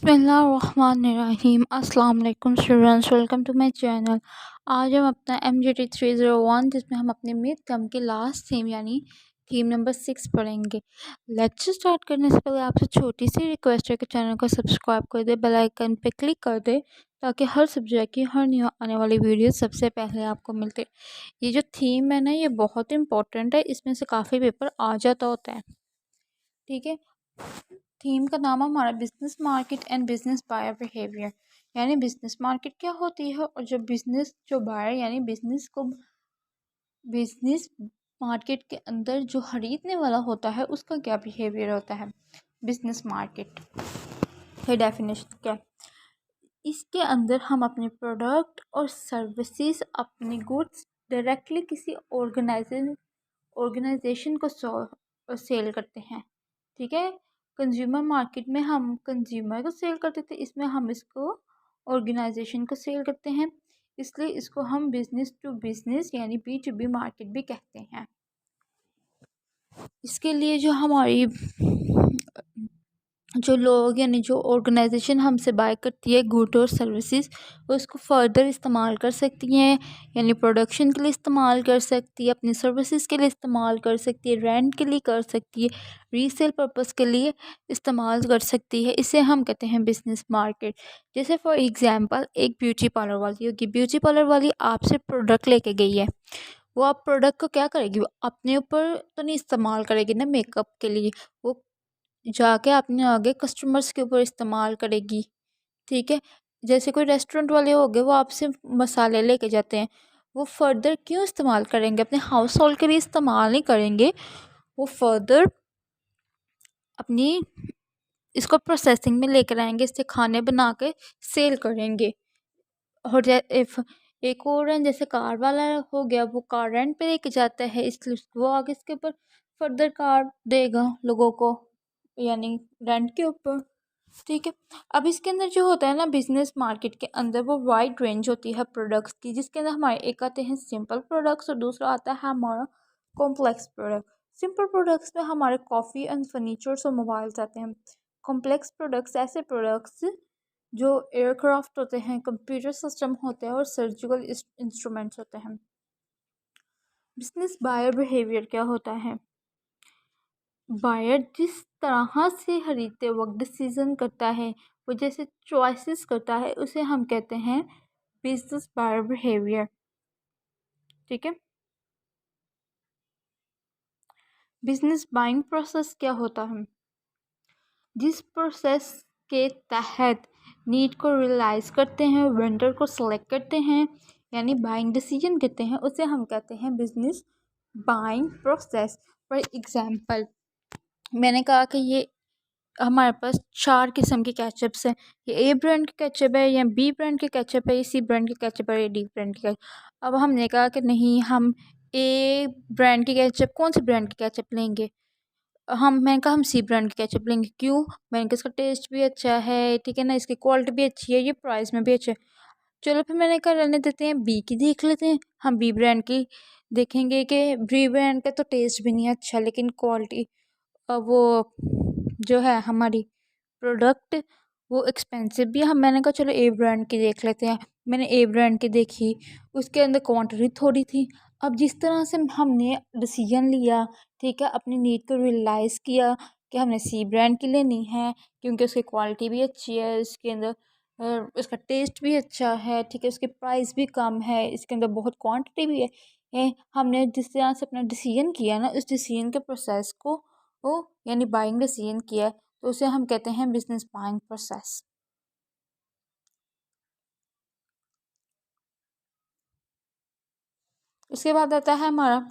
बिस्मिल्लाहिर्रहमानिर्रहीम। अस्सलाम वालेकुम students, welcome to my channel. आज हम अपना MGT 301 जिसमें हम अपने मिड टर्म के लास्ट थीम यानी थीम नंबर 6 पढ़ेंगे। लेक्चर स्टार्ट करने से पहले आपसे छोटी सी रिक्वेस्ट है कि चैनल को सब्सक्राइब कर दे, बेल आइकन पे क्लिक कर दे ताकि हर सब्जेक्ट की हर न्यू आने वाली वीडियो सबसे पहले आपको मिलते। ये जो थीम है ना, ये बहुत इंपॉर्टेंट है, इसमें से काफ़ी पेपर आ जाता होता है। ठीक है, थीम का नाम हमारा business market and business buyer behaviour, यानी बिजनेस मार्केट क्या होती है और जो बायर यानी बिजनेस मार्केट के अंदर जो खरीदने वाला होता है उसका क्या बिहेवियर होता है। बिजनेस मार्केट की डेफिनेशन क्या है? इसके अंदर हम अपने प्रोडक्ट और सर्विसेज, अपने गुड्स डायरेक्टली किसी ऑर्गेनाइजेशन को सेल करते हैं। ठीक है, कंज्यूमर मार्केट में हम कंज्यूमर को सेल करते थे, इसमें हम इसको ऑर्गेनाइजेशन को सेल करते हैं, इसलिए इसको हम बिजनेस टू बिजनेस यानी B2B मार्केट भी कहते हैं। इसके लिए जो लोग यानी जो ऑर्गेनाइजेशन हमसे बाय करती है गुड और सर्विसेज, वो इसको फर्दर इस्तेमाल कर सकती हैं, यानी प्रोडक्शन के लिए इस्तेमाल कर सकती है, अपनी सर्विसेज के लिए इस्तेमाल कर सकती है, रेंट के लिए कर सकती है, रीसेल पर्पस के लिए इस्तेमाल कर सकती है। इसे हम कहते हैं बिजनेस मार्केट। जैसे फॉर एग्जांपल एक ब्यूटी पार्लर वाली होगी, ब्यूटी पार्लर वाली आपसे प्रोडक्ट लेके गई है, वो आप प्रोडक्ट को क्या करेगी, वो अपने ऊपर तो नहीं इस्तेमाल करेगी ना मेकअप के लिए, वो जाके अपने आगे कस्टमर्स के ऊपर इस्तेमाल करेगी। ठीक है, जैसे कोई रेस्टोरेंट वाले हो गए, वो आपसे मसाले लेके जाते हैं, वो फर्दर क्यों इस्तेमाल करेंगे, अपने हाउस होल्ड के लिए इस्तेमाल नहीं करेंगे, वो फर्दर अपनी इसको प्रोसेसिंग में लेकर आएंगे, इससे खाने बना के सेल करेंगे। और इफ एक और है जैसे कार वाला हो गया, वो कार रेंट पे लेके जाता है, इसलिए वो आगे इसके ऊपर फर्दर कार देगा लोगों को, यानी रेंट के ऊपर। ठीक है, अब इसके अंदर जो होता है ना, बिजनेस मार्केट के अंदर वो वाइड रेंज होती है प्रोडक्ट्स की, जिसके अंदर हमारे एक आते हैं सिंपल प्रोडक्ट्स और दूसरा आता है हमारा कॉम्प्लेक्स प्रोडक्ट। सिंपल प्रोडक्ट्स में हमारे कॉफ़ी एंड फर्नीचर्स और मोबाइल्स आते हैं। कॉम्प्लेक्स प्रोडक्ट्स ऐसे प्रोडक्ट्स जो एयरक्राफ्ट होते हैं, कंप्यूटर सिस्टम होते हैं और सर्जिकल इंस्ट्रूमेंट्स होते हैं। बिजनेस बायर बिहेवियर क्या होता है? बायर जिस तरह से खरीदते वक्त डिसीजन करता है, वो जैसे चॉइसेस करता है, उसे हम कहते हैं बिजनेस बायर बिहेवियर। ठीक है, बिजनेस बाइंग प्रोसेस क्या होता है? जिस प्रोसेस के तहत नीड को रियलाइज करते हैं, वेंडर को सेलेक्ट करते हैं, यानी बाइंग डिसीजन करते हैं, उसे हम कहते हैं business buying process. For example, मैंने कहा कि ये हमारे पास 4 किस्म के केचप्स हैं, ये A ब्रांड के केचप है, या B ब्रांड के केचप है, ये C ब्रांड के केचप है, या D ब्रांड के केचप। अब हमने कहा कि नहीं, हम A ब्रांड के केचप, कौन से ब्रांड के केचप लेंगे? मैंने कहा हम C ब्रांड के केचप लेंगे। क्यों? मैंने कहा इसका टेस्ट भी अच्छा है, ठीक है ना, इसकी क्वालिटी भी अच्छी है, ये प्राइस में भी अच्छा है। चलो फिर मैंने कहा रहने देते हैं, B की देख लेते हैं। हम B ब्रांड की देखेंगे कि B ब्रांड का तो टेस्ट भी नहीं अच्छा, लेकिन क्वालिटी वो जो है हमारी प्रोडक्ट वो एक्सपेंसिव भी है। मैंने कहा चलो A ब्रांड की देख लेते हैं। मैंने A ब्रांड की देखी, उसके अंदर क्वांटिटी थोड़ी थी। अब जिस तरह से हमने डिसीजन लिया, ठीक है, अपनी नीड को रियलाइज़ किया कि हमने C ब्रांड की लेनी है क्योंकि उसकी क्वालिटी भी अच्छी है, इसके अंदर उसका टेस्ट भी अच्छा है, ठीक है, उसकी प्राइस भी कम है, इसके अंदर बहुत क्वांटिटी भी है। हमने जिस तरह से अपना डिसीजन किया ना, उस डिसीजन के प्रोसेस को वो यानी बाइंग डिसीजन किया, तो उसे हम कहते हैं बिजनेस बाइंग प्रोसेस। उसके बाद आता है हमारा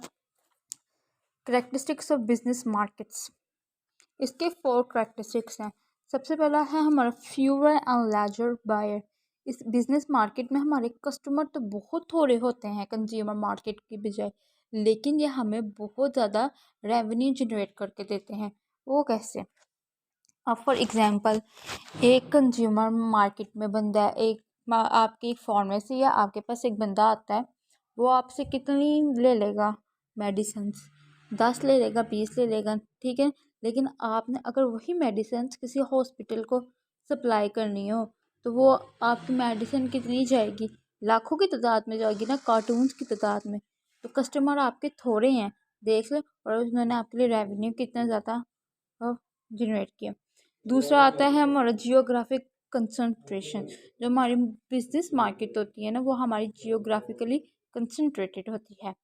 करेक्टरिस्टिक्स ऑफ बिजनेस मार्केट्स। इसके 4 करेक्टरिस्टिक्स हैं। सबसे पहला है हमारा फ्यूअर एंड लार्जर बायर। इस बिजनेस मार्केट में हमारे कस्टमर तो बहुत थोड़े होते हैं कंज्यूमर मार्केट की बजाय, लेकिन ये हमें बहुत ज़्यादा रेवेन्यू जनरेट करके देते हैं। वो कैसे? अब फॉर एग्जांपल, एक कंज्यूमर मार्केट में बंदा है, आपकी एक फार्मेसी या आपके पास एक बंदा आता है, वो आपसे कितनी ले लेगा मेडिसिन? 10 ले लेगा, 20 ले लेगा, ठीक है, लेकिन आपने अगर वही मेडिसिन किसी हॉस्पिटल को सप्लाई करनी हो, तो वो आपकी मेडिसिन कितनी जाएगी, लाखों की तादाद में जाएगी ना, कार्टून्स की तादाद में। तो कस्टमर आपके थोड़े हैं, देख लो, और उन्होंने आपके लिए रेवेन्यू कितना ज़्यादा जनरेट किया। दूसरा आता है हमारा जियोग्राफिक कंसंट्रेशन। जो हमारी बिजनेस मार्केट होती है ना, वो हमारी जियोग्राफिकली कंसंट्रेटेड होती है।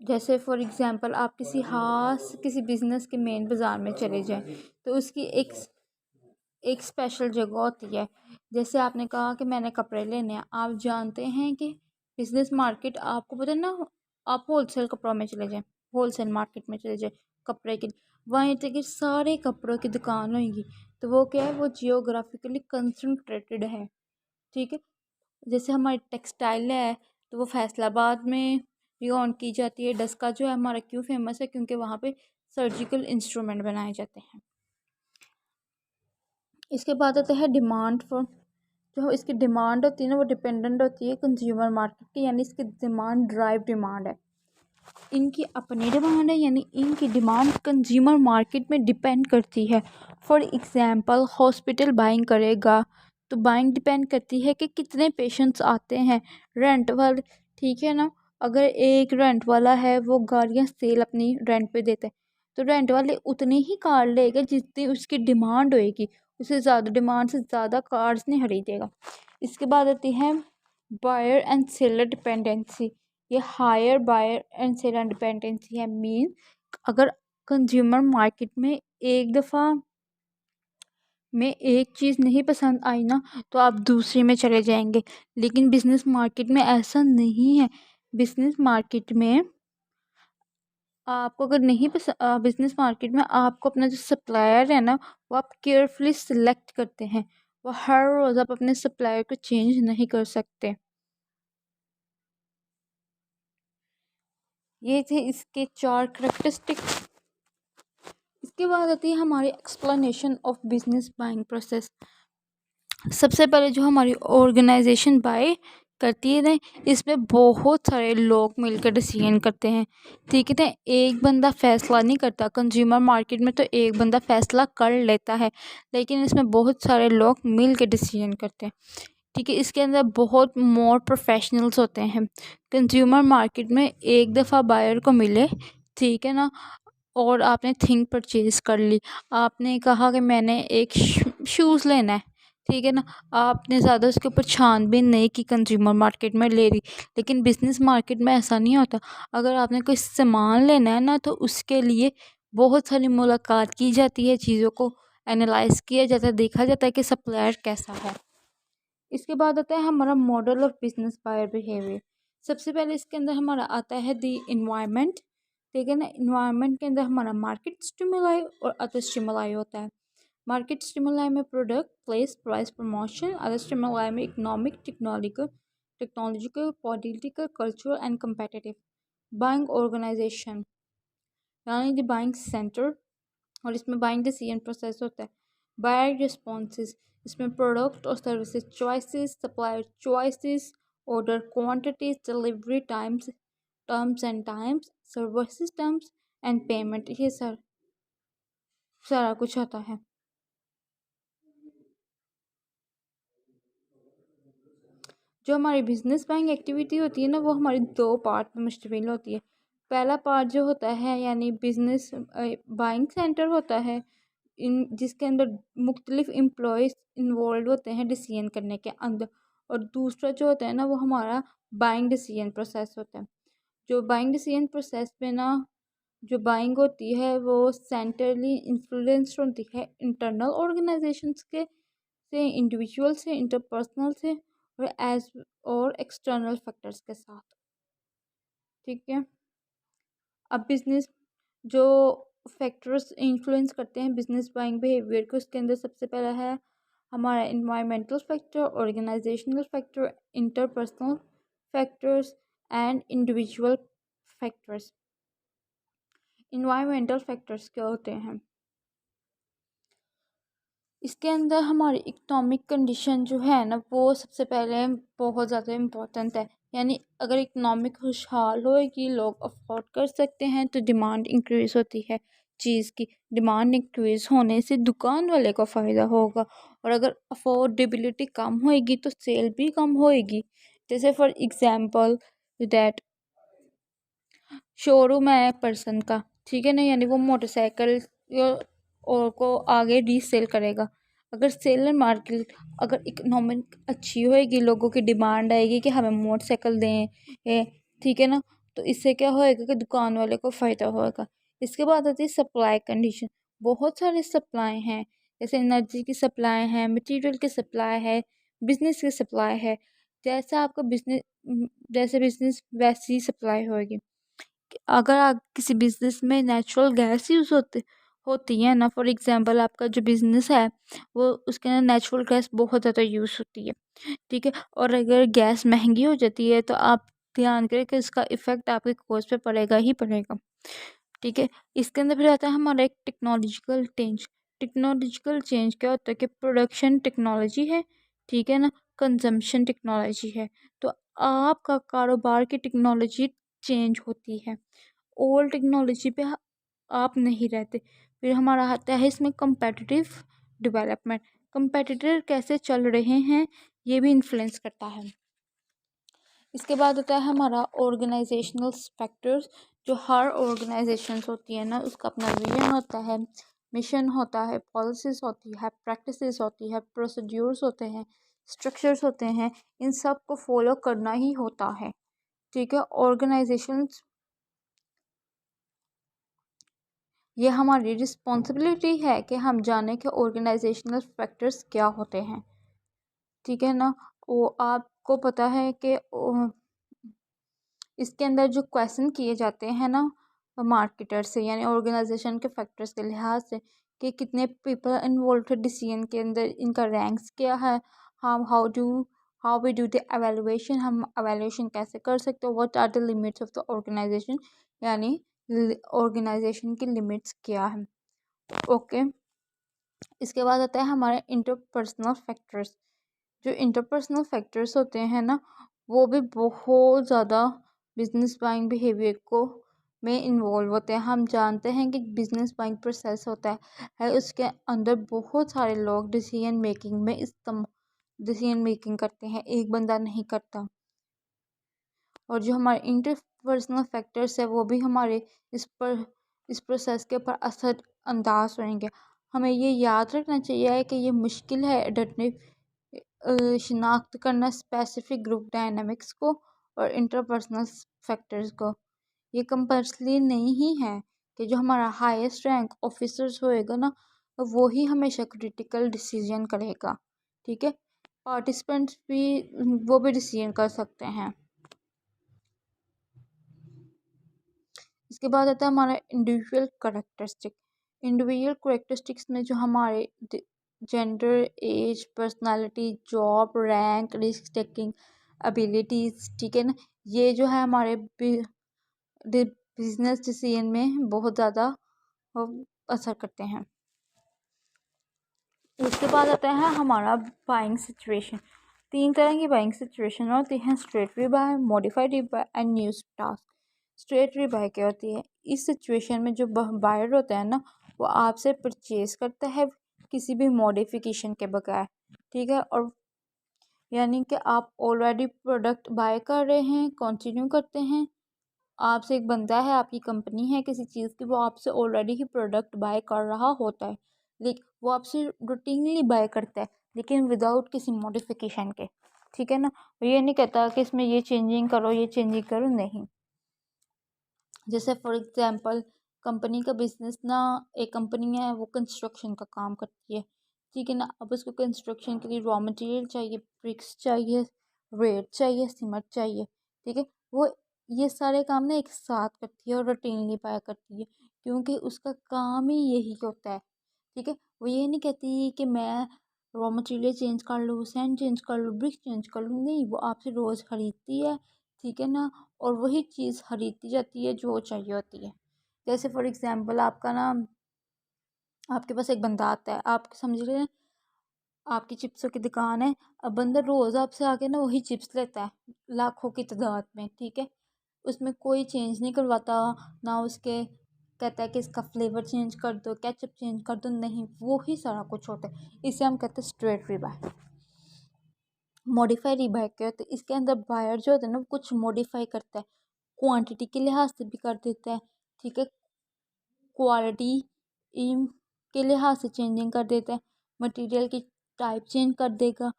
जैसे फॉर एग्जांपल आप किसी बिजनेस के मेन बाज़ार में चले जाएं, तो उसकी एक स्पेशल जगह होती है। जैसे आपने कहा कि मैंने कपड़े लेने हैं, आप जानते हैं कि बिजनेस मार्केट, आपको पता है ना, आप होलसेल कपड़ों में चले जाएं, होलसेल मार्केट में चले जाएं कपड़े के, वहीं तक कि सारे कपड़ों की दुकान होगी, तो वो क्या है, वो जियोग्राफिकली कंसंट्रेटेड है। ठीक है। जैसे हमारी टेक्सटाइल है, तो वो फैसलाबाद में भी ऑन की जाती है। डस्का जो है हमारा क्यों फेमस है, क्योंकि वहाँ पे सर्जिकल इंस्ट्रूमेंट बनाए जाते हैं। इसके बाद आता है डिमांड फॉर। जो इसकी डिमांड होती है ना, वो डिपेंडेंट होती है कंज्यूमर मार्केट की, यानी इसकी डिमांड ड्राइव डिमांड है। इनकी अपनी डिमांड है, यानी इनकी डिमांड कंज्यूमर मार्केट में डिपेंड करती है। फॉर एग्जांपल हॉस्पिटल बाइंग करेगा, तो बाइंग डिपेंड करती है कि कितने पेशेंट्स आते हैं। रेंट वाले, ठीक है ना, अगर एक रेंट वाला है, वो गाड़ियाँ सेल अपनी रेंट पे देते हैं, तो रेंट वाले उतनी ही कार लेगा जितनी उसकी डिमांड होएगी, उससे ज़्यादा डिमांड से ज़्यादा कार्स नहीं खरीदेगा। इसके बाद आती है बायर एंड सेलर डिपेंडेंसी। ये higher buyer and seller dependency है। मीन अगर कंज्यूमर मार्केट में एक दफ़ा में एक चीज़ नहीं पसंद आई ना, तो आप दूसरे में चले जाएंगे। लेकिन बिजनेस मार्केट में ऐसा नहीं है। बिजनेस मार्केट में आपको अगर नहीं पसंद, बिजनेस मार्केट में आपको अपना जो सप्लायर है ना, वो आप केयरफुली सिलेक्ट करते हैं। वो हर रोज़ आप अपने सप्लायर को चेंज नहीं कर सकते। ये थे इसके 4 करेक्टरिस्टिक। इसके बाद आती है हमारी explanation of business buying process. सबसे पहले जो हमारी ऑर्गेनाइजेशन बाय करती है ना, इसमें बहुत सारे लोग मिलकर डिसीजन करते हैं। ठीक है ना, एक बंदा फैसला नहीं करता। कंज्यूमर मार्केट में तो एक बंदा फैसला कर लेता है, लेकिन इसमें बहुत सारे लोग मिल के डिसीजन करते हैं। ठीक है, इसके अंदर बहुत मोर प्रोफेशनल्स होते हैं। कंज्यूमर मार्केट में एक दफ़ा बायर को मिले, ठीक है ना, और आपने थिंग परचेज कर ली। आपने कहा कि मैंने एक शूज़ लेना है, ठीक है ना, आपने ज़्यादा उसके ऊपर छानबीन नहीं की, कंज्यूमर मार्केट में ले रही। लेकिन बिजनेस मार्केट में ऐसा नहीं होता। अगर आपने कोई सामान लेना है ना, तो उसके लिए बहुत सारी मुलाकात की जाती है, चीज़ों को एनालाइज किया जाता है, देखा जाता है कि सप्लायर कैसा है। इसके बाद आता है हमारा model of business buyer behaviour. सबसे पहले इसके अंदर हमारा आता है दी इन्वायरमेंट। ठीक है ना, इन्वायरमेंट के अंदर हमारा मार्केट स्टिमुलाई और अदर स्टिमुलाई होता है। मार्केट स्टिमुलाई में product, place, price, promotion. Other stimuli में economic, technological, political, cultural and competitive. Buying organisation, यानी द बाइंग सेंटर, और इसमें बाइंग डिसीजन प्रोसेस होता है। बायर रिस्पॉन्सेज, इसमें प्रोडक्ट और services choices, supplier choices, order quantities, delivery times, terms and times, services terms and payment, ये सारा कुछ आता है। जो हमारी बिजनेस बाइंग एक्टिविटी होती है ना, वो हमारी 2 पार्ट में मुश्तमिल होती है। पहला पार्ट जो होता है, यानी बिजनेस बाइंग सेंटर होता है, इन जिसके अंदर मुख्तलिफ एम्प्लॉयज़ इन्वॉल्व होते हैं डिसीजन करने के अंदर। और दूसरा जो होता है ना, वो हमारा बाइंग डिसीजन प्रोसेस होता है। जो बाइंग डिसीजन प्रोसेस में ना, जो बाइंग होती है वो सेंट्रली इन्फ्लुएंस्ड होती है इंटरनल ऑर्गेनाइजेशंस के से, इंडिविजुअल से, इंटरपर्सनल से, और एक्सटर्नल फैक्टर्स के साथ। ठीक है। अब बिजनेस जो फैक्टर्स इन्फ्लुएंस करते हैं बिजनेस बाइंग बिहेवियर को, उसके अंदर सबसे पहला है हमारा environmental factor, organisational factor, interpersonal factors and individual factors. Environmental factors क्या होते हैं? इसके अंदर हमारी इकोनॉमिक कंडीशन जो है ना, वो सबसे पहले बहुत ज़्यादा इम्पोर्टेंट है। यानी अगर इकोनॉमिक खुशहाल होएगी, लोग अफोर्ड कर सकते हैं, तो डिमांड इंक्रीज़ होती है। चीज़ की डिमांड इंक्रीज होने से दुकान वाले को फ़ायदा होगा, और अगर अफोर्डेबिलिटी कम होएगी तो सेल भी कम होएगी। जैसे फॉर एग्जांपल दैट शोरूम है पर्सन का, ठीक है ना, यानी वो मोटरसाइकिल और को आगे रीसेल करेगा। अगर सेलर मार्केट, अगर इकोनॉमिक अच्छी होएगी, लोगों की डिमांड आएगी कि हमें मोटरसाइकिल दें, ठीक है ना, तो इससे क्या होएगा कि दुकान वाले को फ़ायदा होएगा। इसके बाद आती है सप्लाई कंडीशन। बहुत सारे सप्लाई हैं, जैसे एनर्जी की सप्लाई है, मटेरियल की सप्लाई है, बिजनेस की सप्लाई है। जैसा आपका बिजनेस, जैसे बिजनेस वैसी सप्लाई होएगी। अगर आप किसी बिजनेस में नेचुरल गैस यूज़ होती है ना, फॉर एग्जांपल आपका जो बिजनेस है वो उसके अंदर नेचुरल गैस बहुत ज़्यादा यूज़ होती है, ठीक है, और अगर गैस महंगी हो जाती है तो आप ध्यान करें कि इसका इफ़ेक्ट आपके कॉस्ट पे पड़ेगा ही पड़ेगा, ठीक है। इसके अंदर फिर आता है हमारा एक टेक्नोलॉजिकल चेंज। टेक्नोलॉजिकल चेंज क्या होता है कि प्रोडक्शन टेक्नोलॉजी है, ठीक है ना, कंजम्पशन टेक्नोलॉजी है। तो आपका कारोबार की टेक्नोलॉजी चेंज होती है, ओल्ड टेक्नोलॉजी पे आप नहीं रहते। फिर हमारा आता है इसमें कंपेटिटिव डेवलपमेंट। कंपेटिटर कैसे चल रहे हैं ये भी इन्फ्लुएंस करता है। इसके बाद होता है हमारा ऑर्गेनाइजेशनल फैक्टर्स। जो हर ऑर्गेनाइजेशंस होती है ना, उसका अपना विजन होता है, मिशन होता है, पॉलिसीज होती है, प्रैक्टिसेस होती है, प्रोसीड्यूर्स होते हैं, स्ट्रक्चर्स होते हैं। इन सब को फॉलो करना ही होता है, ठीक है। ऑर्गेनाइजेशंस, ये हमारी रिस्पॉन्सिबिलिटी है कि हम जानें कि ऑर्गेनाइजेशनल फैक्टर्स क्या होते हैं, ठीक है ना। वो आपको पता है कि इसके अंदर जो क्वेश्चन किए जाते हैं ना मार्केटर से, यानी ऑर्गेनाइजेशन के फैक्टर्स के लिहाज से, कि कितने पीपल इन्वॉल्व थे डिसीजन के अंदर, इनका रैंक्स क्या है, हम how we do the evaluation, हम एवेलुएशन कैसे कर सकते हो, what are the limits of the organisation, यानी ऑर्गेनाइजेशन की लिमिट्स क्या है, ओके। इसके बाद आता है हमारे इंटरपर्सनल फैक्टर्स। जो इंटरपर्सनल फैक्टर्स होते हैं ना, वो भी बहुत ज़्यादा बिजनेस बाइंग बिहेवियर को में इन्वॉल्व होते हैं। हम जानते हैं कि बिजनेस बाइंग प्रोसेस होता है उसके अंदर बहुत सारे लोग डिसीजन मेकिंग करते हैं, एक बंदा नहीं करता। और जो हमारे इंटरपर्सनल फैक्टर्स है वो भी हमारे इस प्रोसेस के ऊपर असर अंदाज होंगे। हमें ये याद रखना चाहिए कि ये मुश्किल है डटने शिनाख्त करना स्पेसिफिक ग्रुप डायनामिक्स को और इंटरपर्सनल फैक्टर्स को। ये कंपल्सरी नहीं ही है कि जो हमारा हाईएस्ट रैंक ऑफिसर्स होएगा ना, वो ही हमेशा क्रिटिकल डिसीजन करेगा, ठीक है। पार्टिसिपेंट्स भी वो भी डिसीजन कर सकते हैं। इसके बाद आता है हमारा इंडिविजुअल करेक्टरिस्टिक। इंडिविजुअल करेक्टरिस्टिक्स में जो हमारे gender, age, personality, job, rank, risk taking abilities, ठीक है ना, ये जो है हमारे बिजनेस डिसीजन में बहुत ज़्यादा असर करते हैं। उसके बाद आता है हमारा बाइंग सिचुएशन। 3 तरह की बाइंग सिचुएशन होती हैं, straight rebuy, modified rebuy and new task. Straight rebuy क्या होती है? इस सिचुएशन में जो बायर होता है ना, वो आपसे परचेज करता है किसी भी मॉडिफिकेशन के बगैर, ठीक है। और यानी कि आप ऑलरेडी प्रोडक्ट बाय कर रहे हैं, कंटिन्यू करते हैं, आपसे एक बंदा है, आपकी कंपनी है किसी चीज़ की, वो आपसे ऑलरेडी ही प्रोडक्ट बाय कर रहा होता है, लेकिन वो आपसे रूटीनली बाय करता है लेकिन विदाउट किसी मॉडिफिकेशन के, ठीक है ना। ये नहीं कहता कि इसमें ये चेंजिंग करो, ये चेंजिंग करो, नहीं। जैसे फॉर एग्जांपल कंपनी का बिजनेस ना, एक कंपनी है वो कंस्ट्रक्शन का काम करती है, ठीक है ना। अब उसको कंस्ट्रक्शन के लिए रॉ मटेरियल चाहिए, ब्रिक्स चाहिए, रेत चाहिए, सीमेंट चाहिए, ठीक है। वो ये सारे काम ना एक साथ करती है और रूटीनली पाया करती है, क्योंकि उसका काम ही यही होता है, ठीक है। वो ये नहीं कहती कि मैं रॉ मटेरियल चेंज कर लूँ, सैंड चेंज कर लूँ, ब्रिक्स चेंज कर लूँ, नहीं, वो आपसे रोज़ खरीदती है, ठीक है ना, और वही चीज़ खरीदती जाती है जो चाहिए होती है। जैसे फॉर एग्जांपल आपका ना, आपके पास एक बंदा आता है, आप समझ रहे हैं, आपकी चिप्सों की दुकान है, अब बंदा रोज़ आपसे आके ना वही चिप्स लेता है लाखों की तादाद में, ठीक है। उसमें कोई चेंज नहीं करवाता, ना उसके कहता है कि इसका फ्लेवर चेंज कर दो, केचप चेंज कर दो, नहीं, वो ही सारा कुछ होता है। इसे हम कहते हैं स्ट्रेट रीबाय। मॉडिफाई रीबाय क्या होता है? इसके अंदर बायर जो होता है ना वो कुछ मॉडिफाई करता है, क्वांटिटी के लिहाज से भी कर देता है, ठीक है, क्वालिटी के लिहाज से चेंजिंग कर देता है, मटेरियल की टाइप चेंज कर देगा,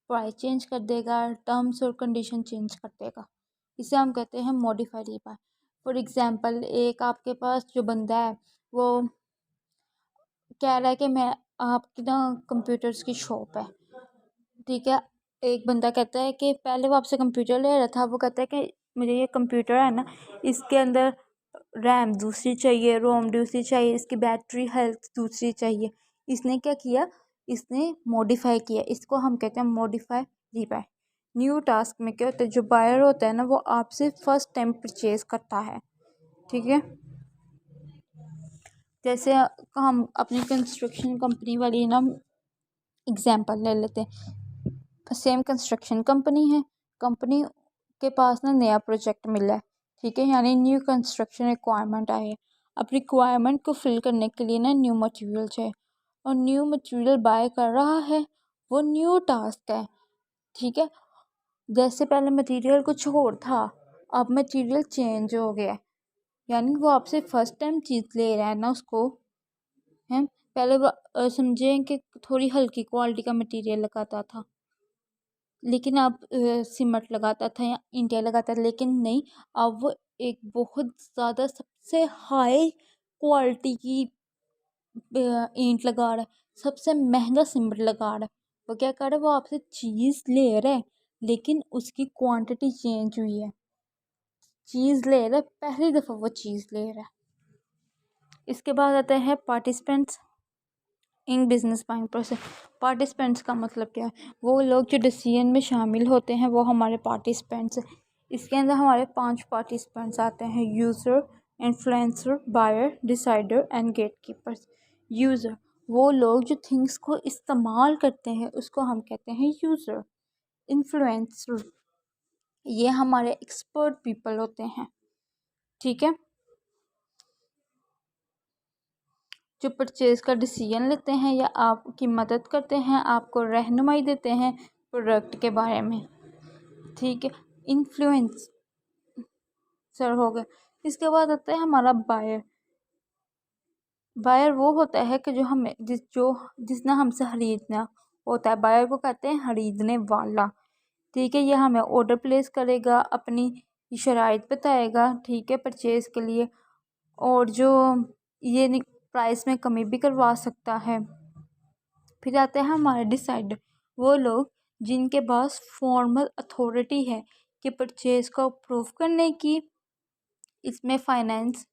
प्राइस चेंज कर देगा, टर्म्स और कंडीशन चेंज कर देगा। इसे हम कहते हैं मॉडिफाई रीबाय। फॉर एग्जांपल, एक आपके पास जो बंदा है वो कह रहा है कि मैं आपकी ना कंप्यूटर्स की शॉप है, ठीक है। एक बंदा कहता है कि पहले वो आपसे कंप्यूटर ले रहा था, वो कहता है कि मुझे ये कंप्यूटर है ना, इसके अंदर रैम दूसरी चाहिए, रोम दूसरी चाहिए, इसकी बैटरी हेल्थ दूसरी चाहिए। इसने क्या किया? इसने मॉडिफाई किया। इसको हम कहते हैं मॉडिफाई रीबाय। न्यू टास्क में क्या होता है, जो बायर होता है ना वो आपसे फर्स्ट टाइम परचेज करता है, ठीक है। जैसे हम अपनी कंस्ट्रक्शन कंपनी वाली ना एग्जांपल ले लेते हैं। सेम कंस्ट्रक्शन कंपनी है, कंपनी के पास ना नया प्रोजेक्ट मिला है, ठीक है, यानी न्यू कंस्ट्रक्शन रिक्वायरमेंट आई है। अब रिक्वायरमेंट को फिल करने के लिए ना न्यू मटेरियल चाहिए, और न्यू मटेरियल बाय कर रहा है, वो न्यू टास्क है, ठीक है। जैसे पहले मटेरियल कुछ और था, अब मटेरियल चेंज हो गया है, यानी वो आपसे फर्स्ट टाइम चीज़ ले रहा है ना उसको, है। पहले वो समझें कि थोड़ी हल्की क्वालिटी का मटेरियल लगाता था, लेकिन अब सीमेंट लगाता था या ईंटें लगाता था, लेकिन नहीं, अब वो एक बहुत ज़्यादा सबसे हाई क्वालिटी की ईंट लगा रहा है, सबसे महंगा सीमेंट लगा रहा है। वो क्या कर रहा है? वो आपसे चीज़ ले रहा है, लेकिन उसकी क्वांटिटी चेंज हुई है। चीज़ ले रहा है, पहली दफ़ा वो चीज़ ले रहा है। इसके बाद आता है participants in business buying process. Participants का मतलब क्या है? वो लोग जो डिसीजन में शामिल होते हैं वो हमारे पार्टिसिपेंट्स हैं। इसके अंदर हमारे 5 पार्टिसिपेंट्स आते हैं: user, influencer, buyer, decider and gatekeepers. User वो लोग जो थिंग्स को इस्तेमाल करते हैं उसको हम कहते हैं यूज़र। इन्फ्लुएंसर ये हमारे एक्सपर्ट पीपल होते हैं, ठीक है, जो परचेज़ का डिसीजन लेते हैं या आपकी मदद करते हैं, आपको रहनुमाई देते हैं प्रोडक्ट के बारे में, ठीक है। इन्फ्लुएंसर हो गया। इसके बाद आता है हमारा बायर। बायर वो होता है कि जो हमें जिसने हमसे ख़रीदना होता है, बायर को कहते हैं ख़रीदने वाला, ठीक है। ये हमें ऑर्डर प्लेस करेगा, अपनी शराइत बताएगा, ठीक है, परचेज़ के लिए, और जो ये प्राइस में कमी भी करवा सकता है। फिर आते हैं हमारे डिसाइडर, वो लोग जिनके पास फॉर्मल अथॉरिटी है कि परचेज़ को अप्रूव करने की। इसमें फाइनेंस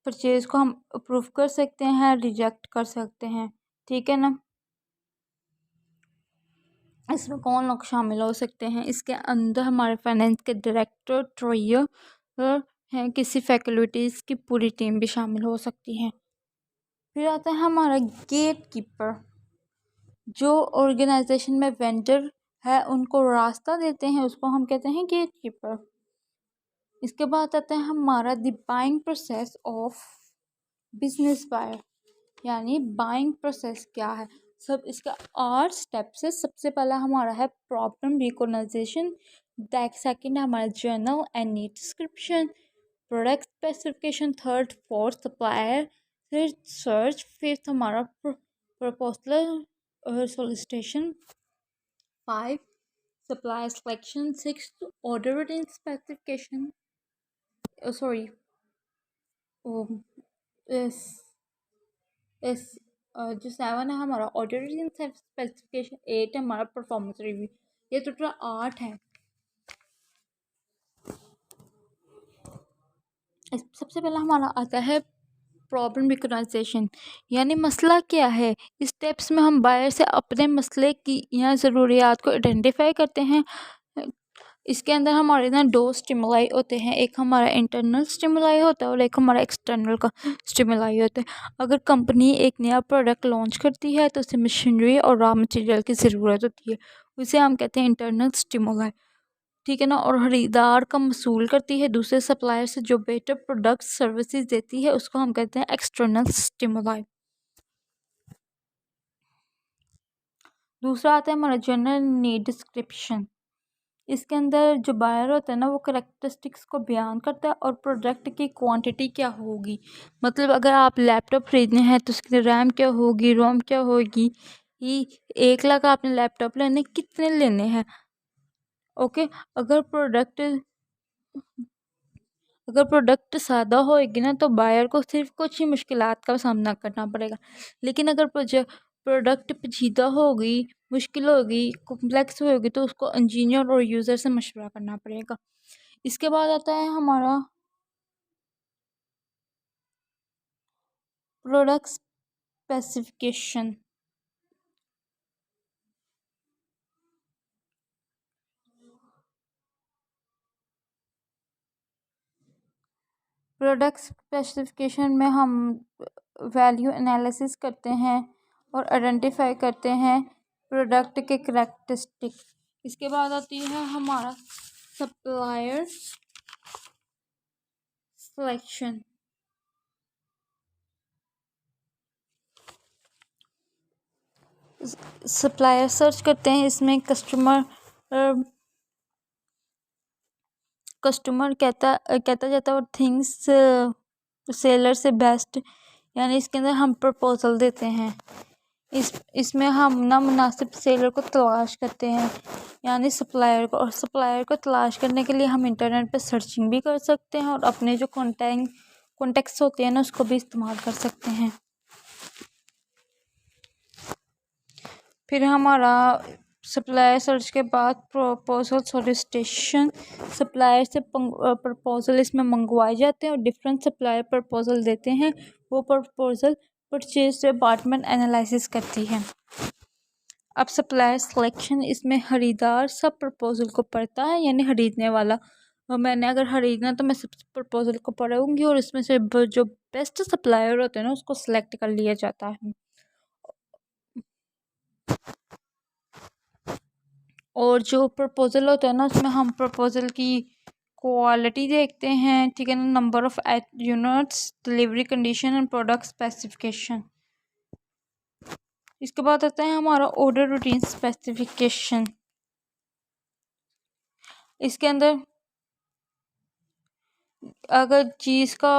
परचेज़ को हम अप्रूव कर सकते हैं, रिजेक्ट कर सकते हैं, ठीक है ना। इसमें कौन लोग शामिल हो सकते हैं? इसके अंदर हमारे फाइनेंस के डायरेक्टर, ट्रेजरर हैं, किसी फैकल्टीज़ की पूरी टीम भी शामिल हो सकती है। फिर आता है हमारा गेट कीपर, जो ऑर्गेनाइजेशन में वेंडर है उनको रास्ता देते हैं, उसको हम कहते हैं गेट कीपर। इसके बाद आता है हमारा the buying process of business buyer, यानी बाइंग प्रोसेस क्या है। सब इसका 8 स्टेप्स है। सबसे पहला हमारा है प्रॉब्लम रिकॉग्नाइजेशन, सेकंड हमारा general and need description, product specification, third fourth supplier, फिर सर्च, फिफ्थ हमारा proposal solicitation, 5 supplier selection, 6 order written specification, sorry इस इस जो 7 है हमारा ऑर्डर रिटन स्पेसिफिकेशन, 8 है हमारा परफॉर्मेंस रिव्यू। ये टोटल 8 है। सबसे पहला हमारा आता है प्रॉब्लम रिकॉग्नाइजेशन, यानी मसला क्या है। इस स्टेप्स में हम बायर से अपने मसले की या ज़रूरियात को आइडेंटिफाई करते हैं। इसके अंदर हमारे ना 2 स्टिमुलाई होते हैं, एक हमारा इंटरनल स्टिमुलाई होता है और एक हमारा एक्सटर्नल का स्टिमुलाई होता है। अगर कंपनी एक नया प्रोडक्ट लॉन्च करती है तो उसे मशीनरी और रॉ मटेरियल की ज़रूरत होती है, उसे हम कहते हैं इंटरनल स्टिमुलाई। ठीक है ना, और खरीदार का वसूल करती है दूसरे सप्लायर से जो बेटर प्रोडक्ट सर्विसेज देती है, उसको हम कहते हैं एक्सटर्नल स्टिमुलाई। दूसरा आता है हमारा जनरल नीड डिस्क्रिप्शन। इसके अंदर जो बायर होता है ना, वो करेक्टरिस्टिक्स को बयान करता है और प्रोडक्ट की क्वांटिटी क्या होगी। मतलब अगर आप लैपटॉप खरीदने हैं तो उसकी रैम क्या होगी, रोम क्या होगी, ये 1 लाख आपने लैपटॉप लेने, कितने लेने हैं। ओके, अगर प्रोडक्ट अगर प्रोडक्ट सादा होएगी ना तो बायर को सिर्फ कुछ ही मुश्किलात का सामना करना पड़ेगा। लेकिन अगर प्रोडक्ट पेचीदा होगी, मुश्किल होगी, कॉम्प्लेक्स होगी, तो उसको इंजीनियर और यूज़र से मशवरा करना पड़ेगा। इसके बाद आता है हमारा प्रोडक्ट स्पेसिफिकेशन। प्रोडक्ट स्पेसिफिकेशन में हम वैल्यू एनालिसिस करते हैं और आइडेंटिफाई करते हैं प्रोडक्ट के करैक्टरिस्टिक। इसके बाद आती है हमारा सप्लायर सिलेक्शन। सप्लायर सर्च करते हैं, इसमें कस्टमर कहता जाता है और थिंग्स सेलर से बेस्ट, यानी इसके अंदर हम प्रपोजल देते हैं। इसमें हम ना मुनासिब सेलर को तलाश करते हैं, यानी सप्लायर को। और सप्लायर को तलाश करने के लिए हम इंटरनेट पे सर्चिंग भी कर सकते हैं और अपने जो कॉन्टेक्ट्स होते हैं ना, उसको भी इस्तेमाल कर सकते हैं। फिर हमारा सप्लायर सर्च के बाद प्रपोजल सॉलिसिटेशन। सप्लायर से प्रपोजल इसमें मंगवाए जाते हैं और डिफरेंट सप्लायर प्रपोजल देते हैं। वो प्रपोजल परचेज डिपार्टमेंट एनालिसिस करती है। अब सप्लायर सिलेक्शन, इसमें खरीदार सब प्रपोजल को पढ़ता है, यानी खरीदने वाला। और मैंने अगर खरीदना तो मैं सब प्रपोजल को पढ़ूंगी और इसमें से जो बेस्ट सप्लायर होते हैं ना, उसको सिलेक्ट कर लिया जाता है। और जो प्रपोजल होता है ना, उसमें हम प्रपोजल की क्वालिटी देखते हैं, ठीक है ना, number of units, delivery condition and product specification. इसके बाद आता है हमारा ऑर्डर रूटीन स्पेसिफिकेशन। इसके अंदर अगर चीज़ का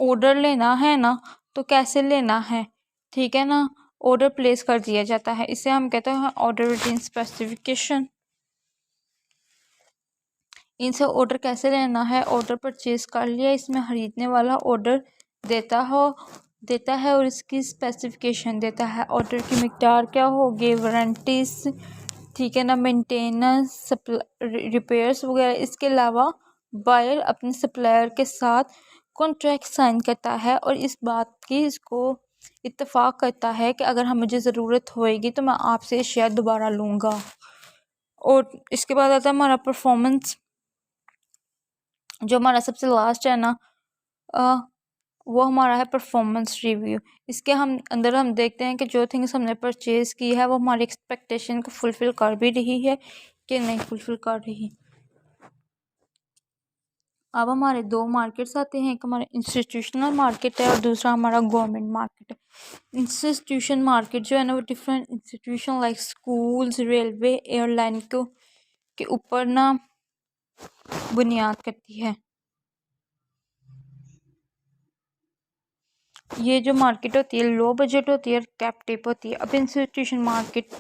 ऑर्डर लेना है ना, तो कैसे लेना है, ठीक है ना, ऑर्डर प्लेस कर दिया जाता है, इसे हम कहते हैं ऑर्डर रूटीन स्पेसिफिकेशन। इनसे ऑर्डर कैसे लेना है, ऑर्डर परचेज कर लिया, इसमें खरीदने वाला ऑर्डर देता है और इसकी स्पेसिफिकेशन देता है। ऑर्डर की मिकदार क्या होगी, वारंटीज, ठीक है ना, मेंटेनेंस, रिपेयर्स वगैरह। इसके अलावा बायर अपने सप्लायर के साथ कॉन्ट्रैक्ट साइन करता है और इस बात की इसको इत्तेफाक करता है कि अगर हम मुझे ज़रूरत होएगी तो मैं आपसे शेयर दोबारा लूँगा। और इसके बाद आता है हमारा परफॉर्मेंस, जो हमारा सबसे लास्ट है ना, वो हमारा है परफॉर्मेंस रिव्यू। इसके हम अंदर हम देखते हैं कि जो थिंग्स हमने परचेज़ की है वो हमारी एक्सपेक्टेशन को फुलफ़िल कर भी रही है कि नहीं फुलफ़िल कर रही। अब हमारे दो मार्केट्स आते हैं, एक हमारा इंस्टीट्यूशनल मार्केट है और दूसरा हमारा गवर्नमेंट मार्केट है। इंस्टीट्यूशन मार्केट जो है ना, वो different institution like schools, railway, airline को के ऊपर ना बुनियाद करती है। ये जो मार्केट होती है लो बजट होती है और कैप्टिव होती है। अब इंस्टीट्यूशन मार्केट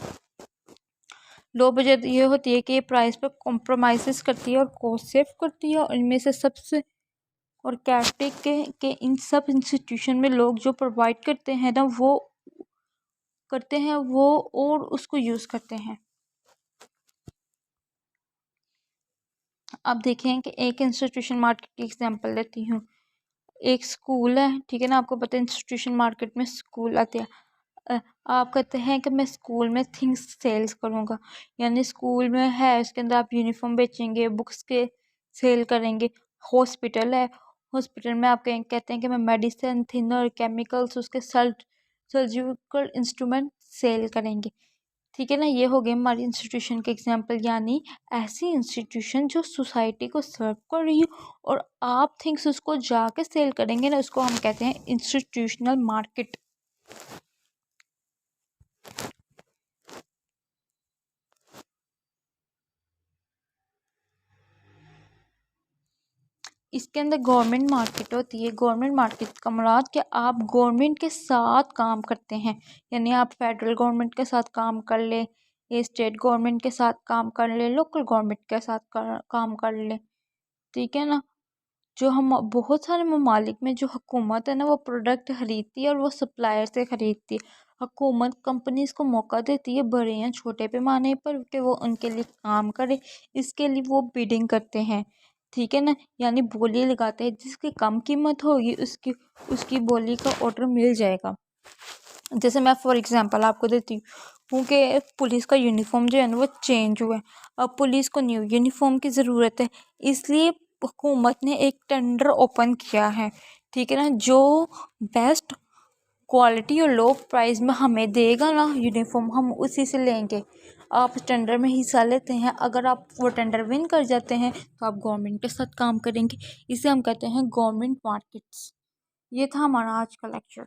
लो बजट ये होती है कि ये प्राइस पर कॉम्प्रोमाइज़ करती है और कॉस्ट सेव करती है, और इनमें से सबसे और कैप्टिव के इन सब इंस्टीट्यूशन में लोग जो प्रोवाइड करते हैं वो और उसको यूज़ करते हैं। अब देखें कि एक इंस्टीट्यूशन मार्केट की एग्जांपल लेती हूँ। एक स्कूल है, ठीक है ना, आपको पता है इंस्टीट्यूशन मार्केट में स्कूल आते हैं। आप कहते हैं कि मैं स्कूल में थिंग्स सेल्स करूँगा, यानी स्कूल में है उसके अंदर आप यूनिफॉर्म बेचेंगे, बुक्स के सेल करेंगे। हॉस्पिटल है, हॉस्पिटल में आप कहते हैं कि मैं मेडिसिन, थिनर, केमिकल्स, उसके सर्जिकल इंस्ट्रूमेंट सेल करेंगे, ठीक है ना। ये हो गए हमारी इंस्टीट्यूशन के एग्जांपल, यानी ऐसी इंस्टीट्यूशन जो सोसाइटी को सर्व कर रही है और आप थिंग्स उसको जाके सेल करेंगे ना, उसको हम कहते हैं इंस्टीट्यूशनल मार्केट। इसके अंदर गवर्नमेंट मार्केट होती है। गवर्नमेंट मार्केट का मुराद कि आप गवर्नमेंट के साथ काम करते हैं, यानी आप फेडरल गवर्नमेंट के साथ काम कर ले, ये स्टेट गवर्नमेंट के साथ काम कर ले, लोकल गवर्नमेंट के साथ काम कर ले। ठीक है ना। जो हम बहुत सारे ममालिक में जो हुकूमत है ना, वो प्रोडक्ट खरीदती है और वो सप्लायर से खरीदती है। हुकूमत कंपनीज को मौका देती है बड़े या छोटे पैमाने पर कि वो उनके लिए काम करे, इसके लिए वो बिडिंग करते हैं। ठीक है ना, यानी बोली लगाते हैं, जिसकी कम कीमत होगी उसकी उसकी बोली का ऑर्डर मिल जाएगा। जैसे मैं फॉर एग्जांपल आपको देती हूँ कि पुलिस का यूनिफॉर्म जो है ना वो चेंज हुआ है। अब पुलिस को न्यू यूनिफॉर्म की ज़रूरत है, इसलिए हुकूमत ने एक टेंडर ओपन किया है। ठीक है ना, जो बेस्ट क्वालिटी और लो प्राइस में हमें देगा ना यूनिफॉर्म, हम उसी से लेंगे। आप टेंडर में हिस्सा लेते हैं, अगर आप वो टेंडर विन कर जाते हैं तो आप गवर्नमेंट के साथ काम करेंगे। इसे हम कहते हैं गवर्नमेंट मार्केट्स। ये था हमारा आज का लेक्चर।